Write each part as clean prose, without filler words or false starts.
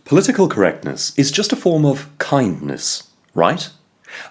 Political correctness is just a form of kindness, right?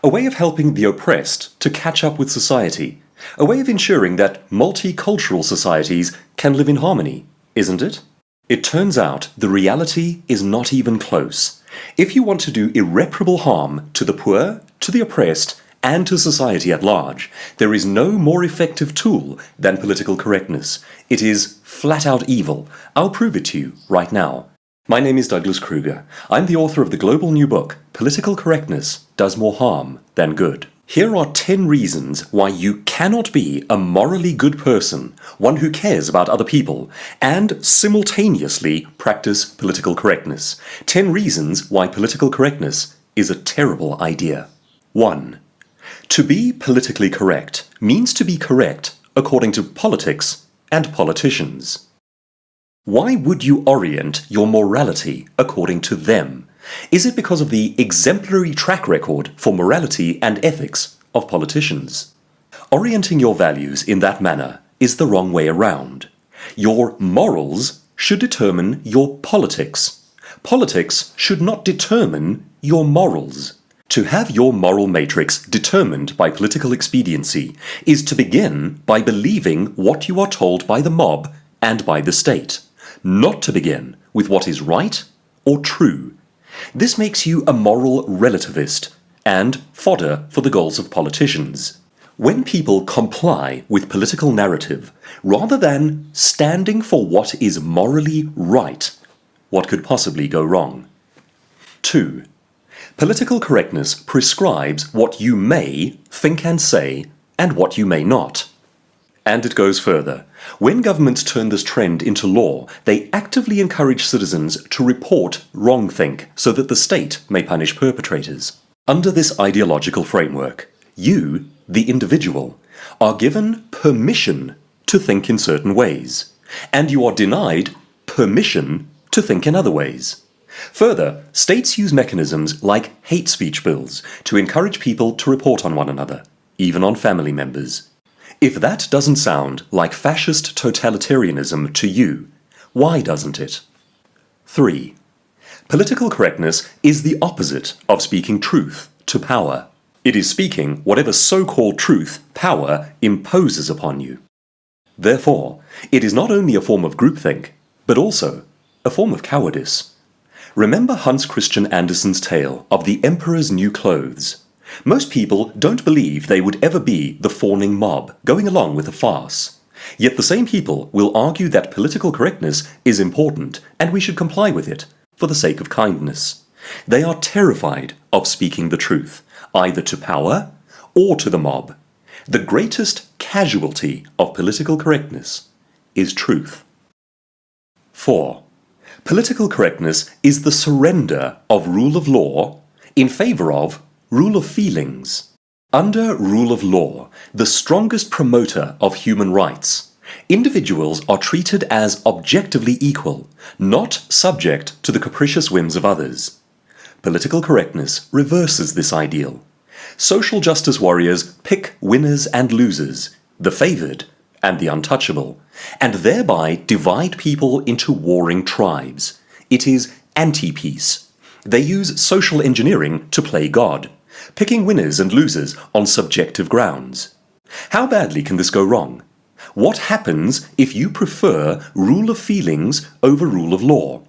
A way of helping the oppressed to catch up with society. A way of ensuring that multicultural societies can live in harmony, isn't it? It turns out the reality is not even close. If you want to do irreparable harm to the poor, to the oppressed, and to society at large, there is no more effective tool than political correctness. It is flat out evil. I'll prove it to you right now. My name is Douglas Kruger. I'm the author of the global new book, Political Correctness Does More Harm Than Good. Here are 10 reasons why you cannot be a morally good person, one who cares about other people, and simultaneously practice political correctness. 10 reasons why political correctness is a terrible idea. 1. To be politically correct means to be correct according to politics and politicians. Why would you orient your morality according to them? Is it because of the exemplary track record for morality and ethics of politicians? Orienting your values in that manner is the wrong way around. Your morals should determine your politics. Politics should not determine your morals. To have your moral matrix determined by political expediency is to begin by believing what you are told by the mob and by the state, not to begin with what is right or true. This makes you a moral relativist and fodder for the goals of politicians. When people comply with political narrative rather than standing for what is morally right, what could possibly go wrong? 2. Political correctness prescribes what you may think and say and what you may not. And it goes further. When governments turn this trend into law, they actively encourage citizens to report wrongthink so that the state may punish perpetrators. Under this ideological framework, you, the individual, are given permission to think in certain ways, and you are denied permission to think in other ways. Further, states use mechanisms like hate speech bills to encourage people to report on one another, even on family members. If that doesn't sound like fascist totalitarianism to you, why doesn't it? 3. Political correctness is the opposite of speaking truth to power. It is speaking whatever so-called truth power imposes upon you. Therefore, it is not only a form of groupthink, but also a form of cowardice. Remember Hans Christian Andersen's tale of the Emperor's New Clothes. Most people don't believe they would ever be the fawning mob, going along with a farce. Yet the same people will argue that political correctness is important and we should comply with it, for the sake of kindness. They are terrified of speaking the truth, either to power or to the mob. The greatest casualty of political correctness is truth. 4. Political correctness is the surrender of rule of law in favor of rule of feelings. Under rule of law, the strongest promoter of human rights, individuals are treated as objectively equal, not subject to the capricious whims of others. Political correctness reverses this ideal. Social justice warriors pick winners and losers, the favored and the untouchable, and thereby divide people into warring tribes. It is anti-peace. They use social engineering to play God, picking winners and losers on subjective grounds. How badly can this go wrong? What happens if you prefer rule of feelings over rule of law?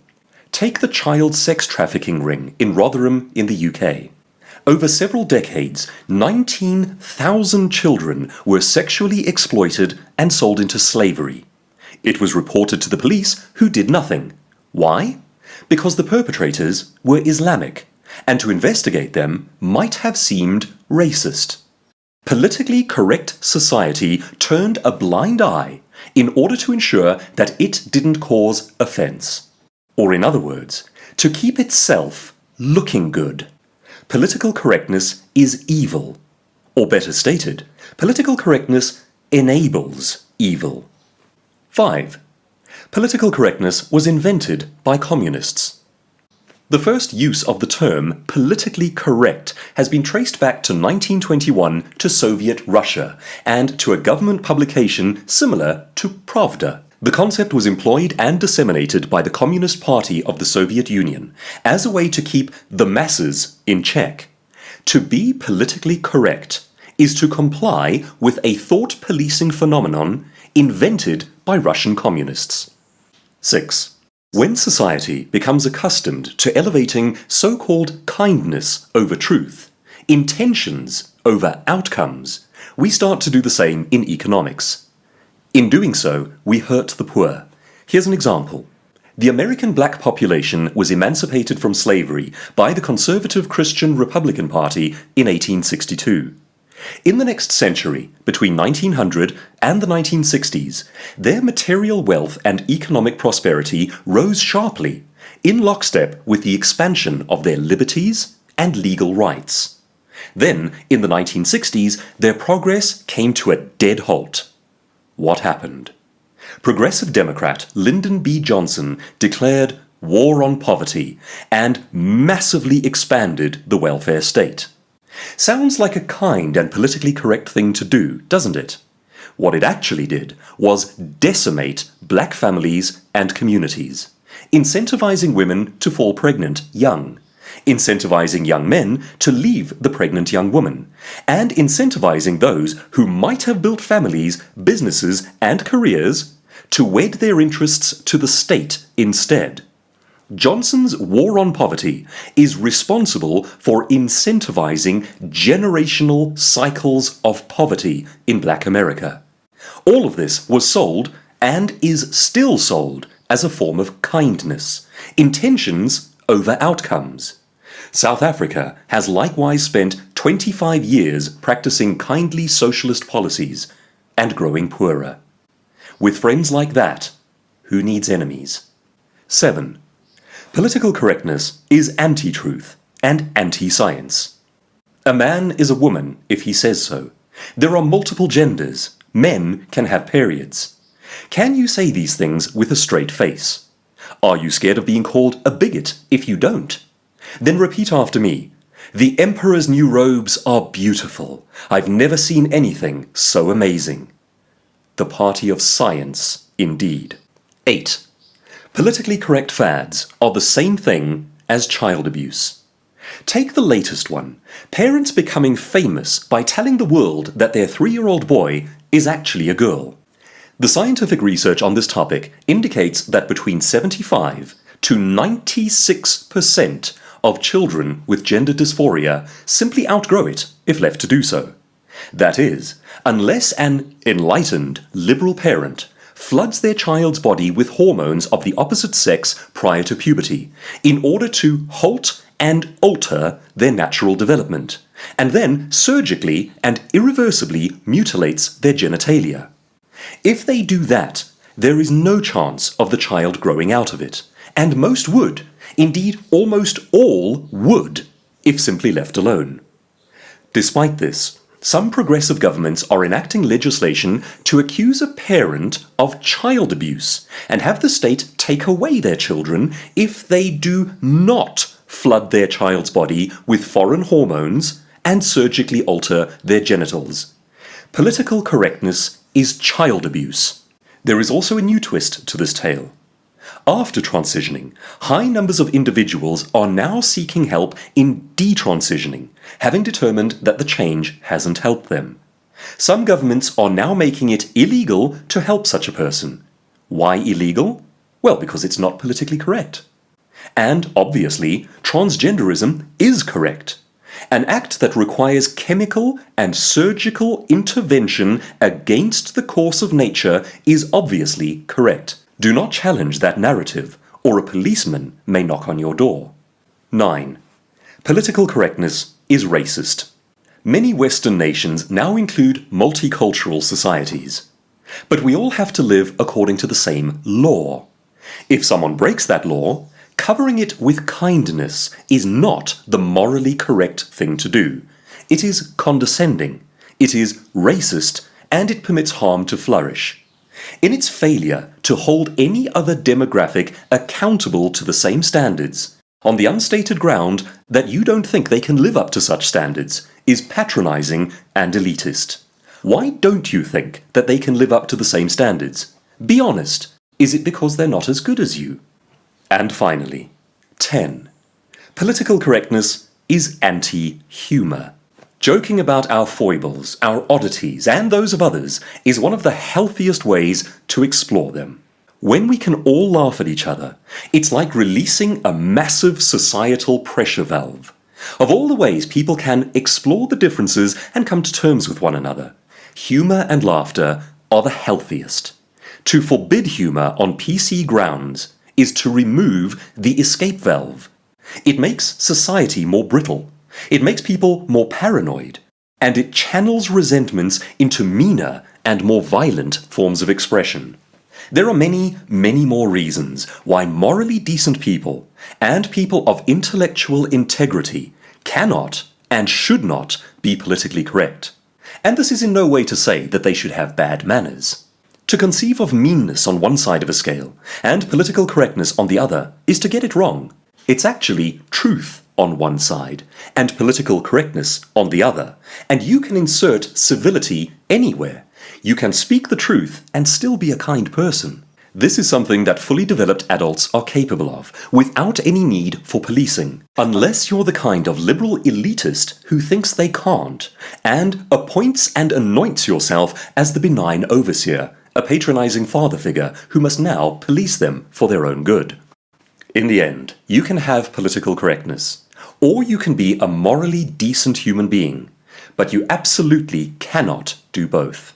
Take the child sex trafficking ring in Rotherham in the UK. Over several decades, 19,000 children were sexually exploited and sold into slavery. It was reported to the police, who did nothing. Why? Because the perpetrators were Islamic, and to investigate them might have seemed racist. Politically correct society turned a blind eye in order to ensure that it didn't cause offense. Or in other words, to keep itself looking good. Political correctness is evil. Or better stated, political correctness enables evil. 5. Political correctness was invented by communists. The first use of the term politically correct has been traced back to 1921 to Soviet Russia and to a government publication similar to Pravda. The concept was employed and disseminated by the Communist Party of the Soviet Union as a way to keep the masses in check. To be politically correct is to comply with a thought-policing phenomenon invented by Russian communists. 6. When society becomes accustomed to elevating so-called kindness over truth, intentions over outcomes, we start to do the same in economics. In doing so, we hurt the poor. Here's an example. The American black population was emancipated from slavery by the conservative Christian Republican Party in 1862. In the next century, between 1900 and the 1960s, their material wealth and economic prosperity rose sharply, in lockstep with the expansion of their liberties and legal rights. Then, in the 1960s, their progress came to a dead halt. What happened? Progressive Democrat Lyndon B. Johnson declared war on poverty and massively expanded the welfare state. Sounds like a kind and politically correct thing to do, doesn't it? What it actually did was decimate black families and communities, incentivizing women to fall pregnant young, incentivizing young men to leave the pregnant young woman, and incentivizing those who might have built families, businesses, and careers to wed their interests to the state instead. Johnson's war on poverty is responsible for incentivizing generational cycles of poverty in black America. All of this was sold, and is still sold, as a form of kindness, intentions over outcomes. South Africa has likewise spent 25 years practicing kindly socialist policies and growing poorer. With friends like that, who needs enemies? 7. Political correctness is anti-truth and anti-science. A man is a woman if he says so. There are multiple genders. Men can have periods. Can you say these things with a straight face? Are you scared of being called a bigot if you don't? Then repeat after me. The emperor's new robes are beautiful. I've never seen anything so amazing. The party of science, indeed. 8. Politically correct fads are the same thing as child abuse. Take the latest one, parents becoming famous by telling the world that their 3-year-old boy is actually a girl. The scientific research on this topic indicates that between 75 to 96% of children with gender dysphoria simply outgrow it if left to do so. That is, unless an enlightened, liberal parent floods their child's body with hormones of the opposite sex prior to puberty in order to halt and alter their natural development, and then surgically and irreversibly mutilates their genitalia. If they do that, there is no chance of the child growing out of it, and most would, indeed almost all would, if simply left alone. Despite this, some progressive governments are enacting legislation to accuse a parent of child abuse and have the state take away their children if they do not flood their child's body with foreign hormones and surgically alter their genitals. Political correctness is child abuse. There is also a new twist to this tale. After transitioning, high numbers of individuals are now seeking help in detransitioning, having determined that the change hasn't helped them. Some governments are now making it illegal to help such a person. Why illegal? Well, because it's not politically correct. And, obviously, transgenderism is correct. An act that requires chemical and surgical intervention against the course of nature is obviously correct. Do not challenge that narrative, or a policeman may knock on your door. 9. Political correctness is racist. Many Western nations now include multicultural societies. But we all have to live according to the same law. If someone breaks that law, covering it with kindness is not the morally correct thing to do. It is condescending, it is racist, and it permits harm to flourish. In its failure to hold any other demographic accountable to the same standards, on the unstated ground that you don't think they can live up to such standards, is patronizing and elitist. Why don't you think that they can live up to the same standards? Be honest. Is it because they're not as good as you? And finally, 10. Political correctness is anti-humor. Joking about our foibles, our oddities, and those of others is one of the healthiest ways to explore them. When we can all laugh at each other, it's like releasing a massive societal pressure valve. Of all the ways people can explore the differences and come to terms with one another, humor and laughter are the healthiest. To forbid humor on PC grounds is to remove the escape valve. It makes society more brittle. It makes people more paranoid. And it channels resentments into meaner and more violent forms of expression. There are many, many more reasons why morally decent people and people of intellectual integrity cannot and should not be politically correct. And this is in no way to say that they should have bad manners. To conceive of meanness on one side of a scale and political correctness on the other is to get it wrong. It's actually truth on one side and political correctness on the other, and you can insert civility anywhere. You can speak the truth and still be a kind person. This is something that fully developed adults are capable of, without any need for policing. Unless you're the kind of liberal elitist who thinks they can't, and appoints and anoints yourself as the benign overseer, a patronizing father figure who must now police them for their own good. In the end, you can have political correctness, or you can be a morally decent human being, but you absolutely cannot do both.